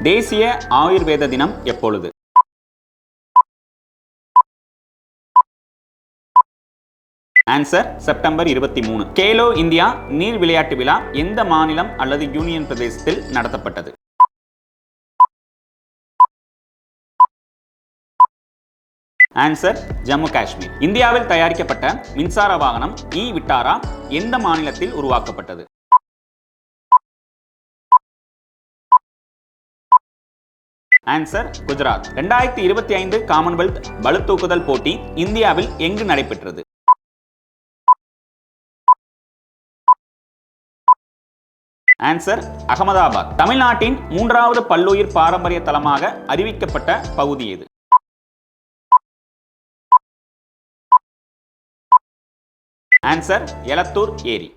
தேசிய ஆயுர்வேத தினம் எப்பொழுது? Answer September 23. கேலோ இந்தியா நீர் விளையாட்டு விழா எந்த மாநிலம் அல்லது யூனியன் பிரதேசத்தில் நடத்தப்பட்டது? ஆன்சர் ஜம்மு காஷ்மீர். இந்தியாவில் தயாரிக்கப்பட்ட மின்சார வாகனம் இ விட்டாரா எந்த மாநிலத்தில் உருவாக்கப்பட்டது? ஆன்சர் குஜராத். 2025 காமன்வெல்த் பளுதூக்குதல் போட்டி இந்தியாவில் எங்கு நடைபெற்றது? ஆன்சர் அகமதாபாத். தமிழ்நாட்டின் 3வது பல்லுயிர் பாரம்பரிய தலமாக அறிவிக்கப்பட்ட பகுதி எது? ஆன்சர் எலத்தூர் ஏரி.